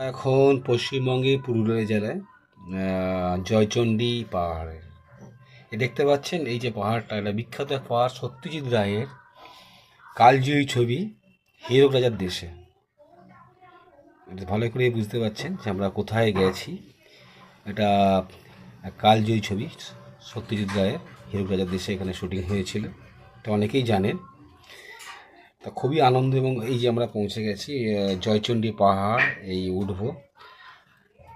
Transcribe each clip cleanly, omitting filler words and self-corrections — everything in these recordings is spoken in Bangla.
এখন পশ্চিমবঙ্গে পুরুলিয়া জেলায় জয়চণ্ডী পাহাড়ে দেখতে পাচ্ছেন। এই যে পাহাড়টা, এটা বিখ্যাত এক পাহাড়, সত্যজিৎ রায়ের কালজয়ী ছবি হীরক রাজার দেশে। এটা ভালো করে বুঝতে পারছেন যে আমরা কোথায় গেছি। এটা কালজয়ী ছবি, সত্যজিৎ রায়ের হীরক রাজার দেশে এখানে শুটিং হয়েছিল, এটা অনেকেই জানেন। তা খুবই আনন্দ। এবং এই যে আমরা পৌঁছে গেছি জয়চণ্ডী পাহাড়, এই উঠবো,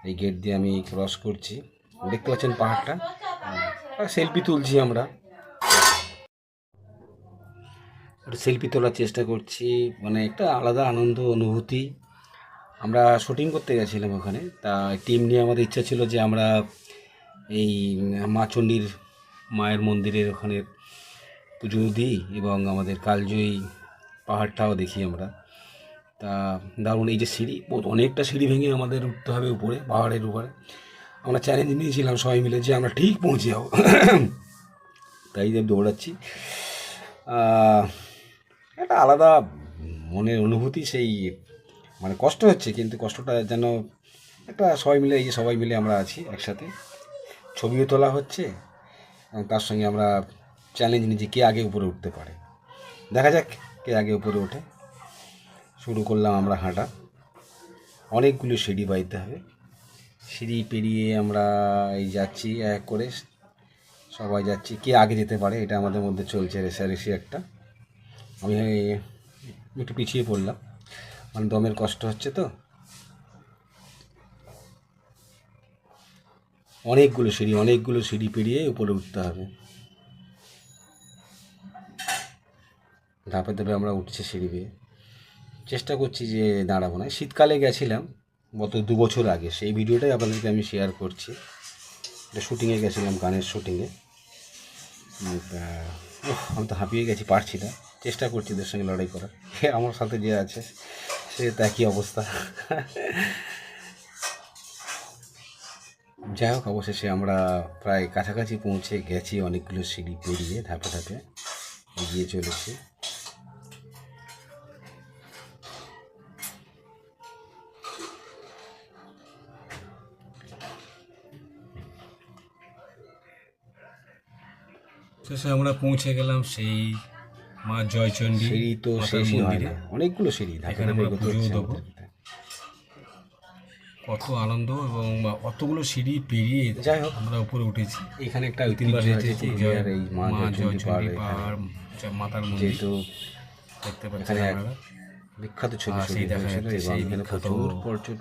এই গেট দিয়ে আমি ক্রস করছি। দেখতে পাচ্ছেন পাহাড়টা, সেলফি তুলছি আমরা, সেলফি তোলার চেষ্টা করছি। মানে একটা আলাদা আনন্দ অনুভূতি। আমরা শুটিং করতে গেছিলাম ওখানে, তা টিম নিয়ে আমাদের ইচ্ছা ছিল যে আমরা এই মা চণ্ডীর মায়ের মন্দিরের ওখানে পুজো দিই এবং আমাদের কালজয়ী পাহাড়টাও দেখি আমরা। তা দারুণ, এই যে সিঁড়ি, অনেকটা সিঁড়ি ভেঙে আমাদের উঠতে হবে উপরে, পাহাড়ের উপরে। আমরা চ্যালেঞ্জ নিয়েছিলাম সবাই মিলে যে আমরা ঠিক পৌঁছে যাবো, তাই দৌড়াচ্ছি। একটা আলাদা মনের অনুভূতি, সেই মানে কষ্ট হচ্ছে, কিন্তু কষ্টটা যেন একটা সবাই মিলে, এই যে সবাই মিলে আমরা আছি একসাথে, ছবিও তোলা হচ্ছে এবং তার সঙ্গে আমরা চ্যালেঞ্জ নিয়েছি কে আগে উপরে উঠতে পারে। দেখা যাক কে আগে উপরে ওঠে। শুরু করলাম আমরা হাঁটা, অনেকগুলো সিঁড়ি বাইতে হবে, সিঁড়ি পেরিয়ে আমরা এই যাচ্ছি, এক করে সবাই যাচ্ছি, কে আগে যেতে পারে এটা আমাদের মধ্যে চলছে, রেষারেষি একটা। আমি একটু পিছিয়ে পড়লাম, মানে দমের কষ্ট হচ্ছে তো। অনেকগুলো সিঁড়ি পেরিয়ে উপরে উঠতে হবে। ধাপে ধাপে আমরা উঠছি সিঁড়ি বেয়ে, চেষ্টা করছি যে দাঁড়াবো না। শীতকালে গেছিলাম গত 2 বছর আগে, সেই ভিডিওটাই আপনাদেরকে আমি শেয়ার করছি। এটা শুটিংয়ে গেছিলাম, গানের শুটিংয়ে। আমি তো হাঁপিয়ে গেছি, পারছি না, চেষ্টা করছি এদের সঙ্গে লড়াই করার। আমার সাথে যে আছে সে তো একই অবস্থা। যাই হোক, অবশেষে আমরা প্রায় কাছাকাছি পৌঁছে গেছি, অনেকগুলো সিঁড়ি পেরিয়ে ধাপে ধাপে এগিয়ে চলেছি। শেষে আমরা পৌঁছে গেলাম সেই মা জয়চণ্ডী। সিঁড়ি তো শেষই হয় না, অনেকগুলো সিঁড়ি, এখানে আমরা পুজো দেবো। কত আনন্দ, এবং অতগুলো সিঁড়ি পেরিয়ে যাই হোক আমরা উপরে উঠেছি। এখানে একটা ঐতিহ্য আছে, এই মা জয়চণ্ডী পাহাড়, মাতার মন্দির, যেহেতু দেখতে পাচ্ছেন আপনারা, বিখ্যাত ছবি দেখা যাচ্ছে। এবং এখানে প্রচুর পর্যটক